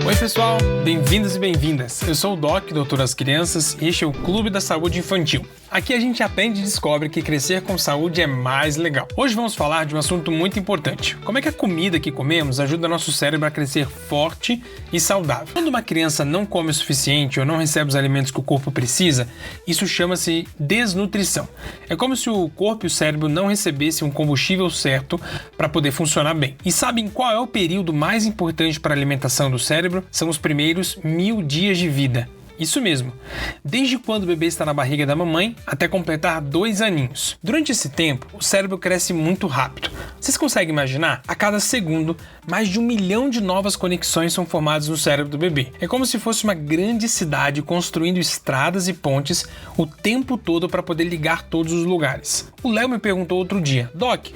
Oi pessoal, bem-vindos e bem-vindas. Eu sou o Doc, doutor das crianças, e este é o Clube da Saúde Infantil. Aqui a gente aprende e descobre que crescer com saúde é mais legal. Hoje vamos falar de um assunto muito importante. Como é que a comida que comemos ajuda nosso cérebro a crescer forte e saudável? Quando uma criança não come o suficiente ou não recebe os alimentos que o corpo precisa, isso chama-se desnutrição. É como se o corpo e o cérebro não recebessem um combustível certo para poder funcionar bem. E sabem qual é o período mais importante para a alimentação do cérebro? São os primeiros 1000 dias de vida. Isso mesmo, desde quando o bebê está na barriga da mamãe até completar 2 aninhos. Durante esse tempo, o cérebro cresce muito rápido. Vocês conseguem imaginar? A cada segundo, mais de 1 milhão de novas conexões são formadas no cérebro do bebê. É como se fosse uma grande cidade construindo estradas e pontes o tempo todo para poder ligar todos os lugares. O Léo me perguntou outro dia: Doc,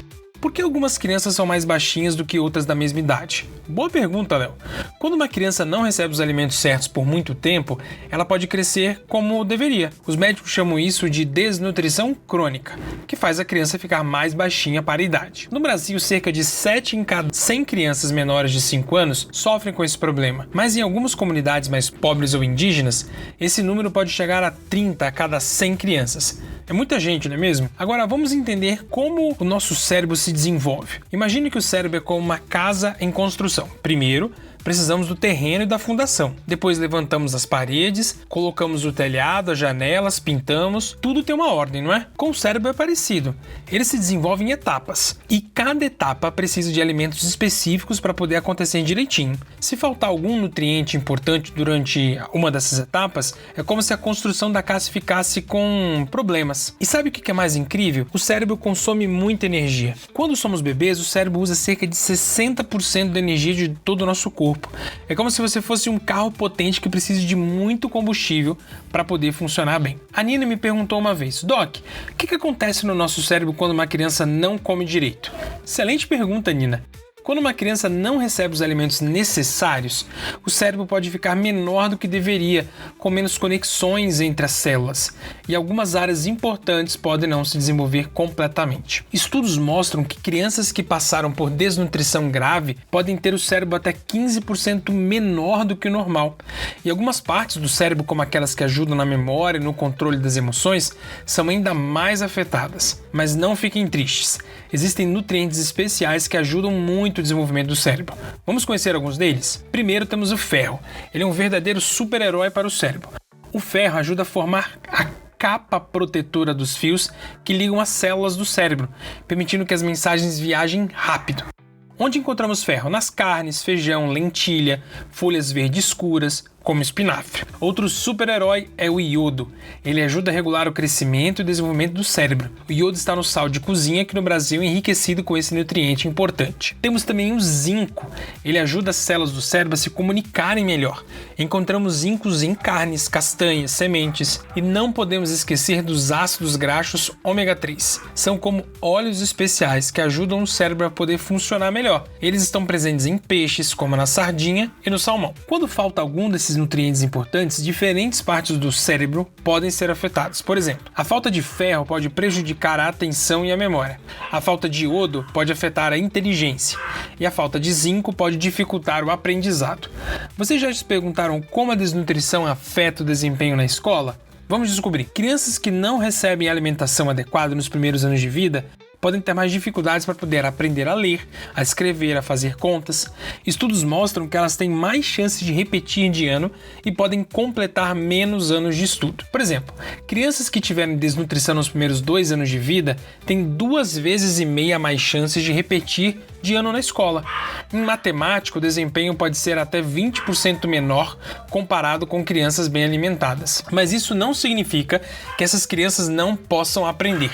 por que algumas crianças são mais baixinhas do que outras da mesma idade? Boa pergunta, Léo. Quando uma criança não recebe os alimentos certos por muito tempo, ela pode crescer como deveria. Os médicos chamam isso de desnutrição crônica, que faz a criança ficar mais baixinha para a idade. No Brasil, cerca de 7 em cada 100 crianças menores de 5 anos sofrem com esse problema. Mas em algumas comunidades mais pobres ou indígenas, esse número pode chegar a 30 a cada 100 crianças. É muita gente, não é mesmo? Agora vamos entender como o nosso cérebro se desenvolve. Imagine que o cérebro é como uma casa em construção. Primeiro, precisamos do terreno e da fundação. Depois levantamos as paredes, colocamos o telhado, as janelas, pintamos. Tudo tem uma ordem, não é? Com o cérebro é parecido. Ele se desenvolve em etapas. E cada etapa precisa de alimentos específicos para poder acontecer direitinho. Se faltar algum nutriente importante durante uma dessas etapas, é como se a construção da casa ficasse com problemas. E sabe o que é mais incrível? O cérebro consome muita energia. Quando somos bebês, o cérebro usa cerca de 60% da energia de todo o nosso corpo. É como se você fosse um carro potente que precisa de muito combustível para poder funcionar bem. A Nina me perguntou uma vez: Doc, o que acontece no nosso cérebro quando uma criança não come direito? Excelente pergunta, Nina. Quando uma criança não recebe os alimentos necessários, o cérebro pode ficar menor do que deveria, com menos conexões entre as células, e algumas áreas importantes podem não se desenvolver completamente. Estudos mostram que crianças que passaram por desnutrição grave podem ter o cérebro até 15% menor do que o normal. E algumas partes do cérebro, como aquelas que ajudam na memória e no controle das emoções, são ainda mais afetadas. Mas não fiquem tristes. Existem nutrientes especiais que ajudam muito o desenvolvimento do cérebro. Vamos conhecer alguns deles? Primeiro temos o ferro. Ele é um verdadeiro super-herói para o cérebro. O ferro ajuda a formar a capa protetora dos fios que ligam as células do cérebro, permitindo que as mensagens viajem rápido. Onde encontramos ferro? Nas carnes, feijão, lentilha, folhas verdes escuras, como espinafre. Outro super-herói é o iodo. Ele ajuda a regular o crescimento e desenvolvimento do cérebro. O iodo está no sal de cozinha, que no Brasil é enriquecido com esse nutriente importante. Temos também o zinco. Ele ajuda as células do cérebro a se comunicarem melhor. Encontramos zincos em carnes, castanhas, sementes. E não podemos esquecer dos ácidos graxos ômega 3. São como óleos especiais que ajudam o cérebro a poder funcionar melhor. Eles estão presentes em peixes, como na sardinha e no salmão. Quando falta algum desses nutrientes importantes, diferentes partes do cérebro podem ser afetadas. Por exemplo, a falta de ferro pode prejudicar a atenção e a memória. A falta de iodo pode afetar a inteligência. E a falta de zinco pode dificultar o aprendizado. Vocês já se perguntaram como a desnutrição afeta o desempenho na escola? Vamos descobrir. Crianças que não recebem alimentação adequada nos primeiros anos de vida podem ter mais dificuldades para poder aprender a ler, a escrever, a fazer contas. Estudos mostram que elas têm mais chances de repetir de ano e podem completar menos anos de estudo. Por exemplo, crianças que tiverem desnutrição nos primeiros 2 anos de vida têm 2,5 vezes mais chances de repetir de ano na escola. Em matemática, o desempenho pode ser até 20% menor comparado com crianças bem alimentadas. Mas isso não significa que essas crianças não possam aprender.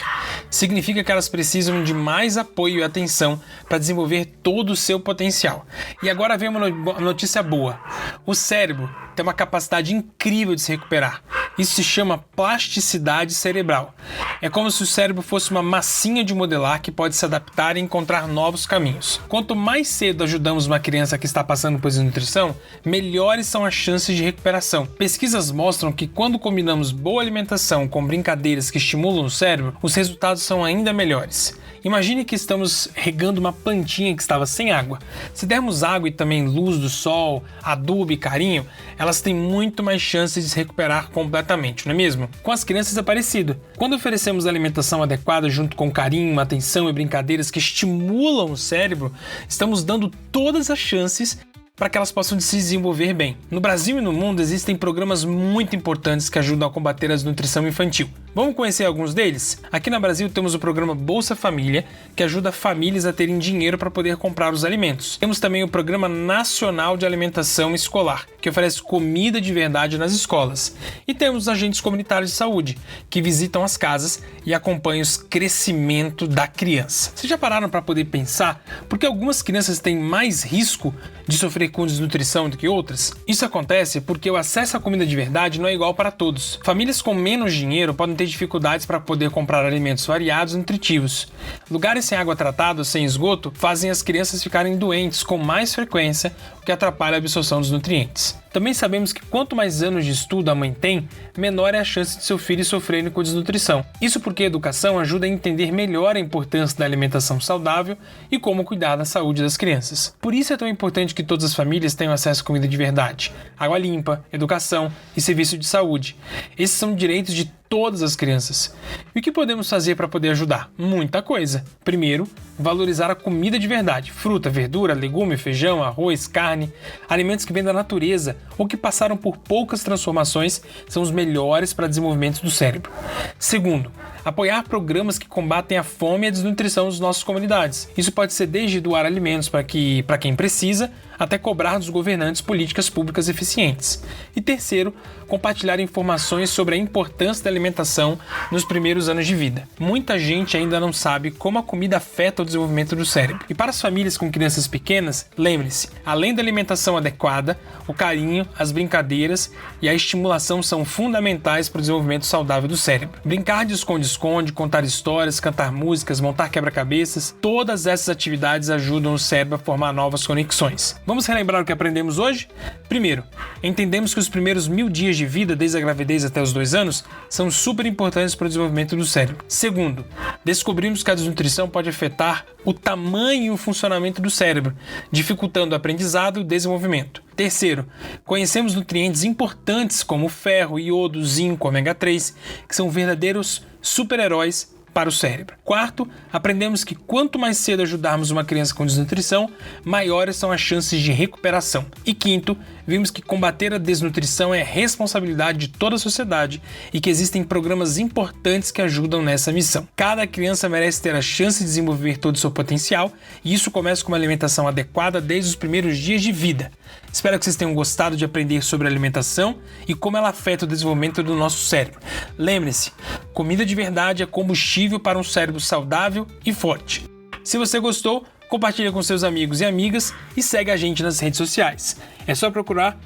Significa que elas precisam de mais apoio e atenção para desenvolver todo o seu potencial. E agora vem uma notícia boa. O cérebro tem uma capacidade incrível de se recuperar. Isso se chama plasticidade cerebral. É como se o cérebro fosse uma massinha de modelar que pode se adaptar e encontrar novos caminhos. Quanto mais cedo ajudamos uma criança que está passando por desnutrição, melhores são as chances de recuperação. Pesquisas mostram que quando combinamos boa alimentação com brincadeiras que estimulam o cérebro, os resultados são ainda melhores. Imagine que estamos regando uma plantinha que estava sem água. Se dermos água e também luz do sol, adubo e carinho, elas têm muito mais chances de se recuperar completamente, não é mesmo? Com as crianças é parecido. Quando oferecemos alimentação adequada junto com carinho, atenção e brincadeiras que estimulam o cérebro, estamos dando todas as chances para que elas possam se desenvolver bem. No Brasil e no mundo existem programas muito importantes que ajudam a combater a desnutrição infantil. Vamos conhecer alguns deles? Aqui no Brasil temos o programa Bolsa Família, que ajuda famílias a terem dinheiro para poder comprar os alimentos. Temos também o Programa Nacional de Alimentação Escolar, que oferece comida de verdade nas escolas. E temos os agentes comunitários de saúde, que visitam as casas e acompanham o crescimento da criança. Vocês já pararam para poder pensar por que algumas crianças têm mais risco de sofrer com desnutrição do que outras? Isso acontece porque o acesso à comida de verdade não é igual para todos. Famílias com menos dinheiro podem ter dificuldades para poder comprar alimentos variados e nutritivos. Lugares sem água tratada ou sem esgoto fazem as crianças ficarem doentes com mais frequência, o que atrapalha a absorção dos nutrientes. Também sabemos que quanto mais anos de estudo a mãe tem, menor é a chance de seu filho sofrer com desnutrição. Isso porque a educação ajuda a entender melhor a importância da alimentação saudável e como cuidar da saúde das crianças. Por isso é tão importante que todas as famílias tenham acesso à comida de verdade, água limpa, educação e serviço de saúde. Esses são direitos de todas as crianças. E o que podemos fazer para poder ajudar? Muita coisa. Primeiro, valorizar a comida de verdade. Fruta, verdura, legume, feijão, arroz, carne, alimentos que vêm da natureza ou que passaram por poucas transformações são os melhores para o desenvolvimento do cérebro. Segundo, apoiar programas que combatem a fome e a desnutrição das nossas comunidades. Isso pode ser desde doar alimentos para quem precisa, até cobrar dos governantes políticas públicas eficientes. E terceiro, compartilhar informações sobre a importância da alimentação nos primeiros anos de vida. Muita gente ainda não sabe como a comida afeta o desenvolvimento do cérebro. E para as famílias com crianças pequenas, lembre-se, além da alimentação adequada, o carinho, as brincadeiras e a estimulação são fundamentais para o desenvolvimento saudável do cérebro. Brincar de esconde-esconde, contar histórias, cantar músicas, montar quebra-cabeças, todas essas atividades ajudam o cérebro a formar novas conexões. Vamos relembrar o que aprendemos hoje? Primeiro, entendemos que os primeiros 1000 dias de vida, desde a gravidez até os 2 anos, são super importantes para o desenvolvimento do cérebro. Segundo, descobrimos que a desnutrição pode afetar o tamanho e o funcionamento do cérebro, dificultando o aprendizado e o desenvolvimento. Terceiro, conhecemos nutrientes importantes como ferro, iodo, zinco, ômega 3, que são verdadeiros super-heróis para o cérebro. Quarto, aprendemos que quanto mais cedo ajudarmos uma criança com desnutrição, maiores são as chances de recuperação. E quinto, vimos que combater a desnutrição é responsabilidade de toda a sociedade e que existem programas importantes que ajudam nessa missão. Cada criança merece ter a chance de desenvolver todo o seu potencial e isso começa com uma alimentação adequada desde os primeiros dias de vida. Espero que vocês tenham gostado de aprender sobre alimentação e como ela afeta o desenvolvimento do nosso cérebro. Lembre-se, comida de verdade é combustível para um cérebro saudável e forte. Se você gostou, compartilha com seus amigos e amigas e segue a gente nas redes sociais. É só procurar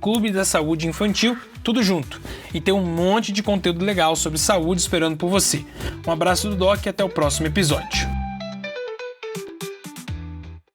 @Clube da Saúde Infantil, tudo junto. E tem um monte de conteúdo legal sobre saúde esperando por você. Um abraço do Doc e até o próximo episódio.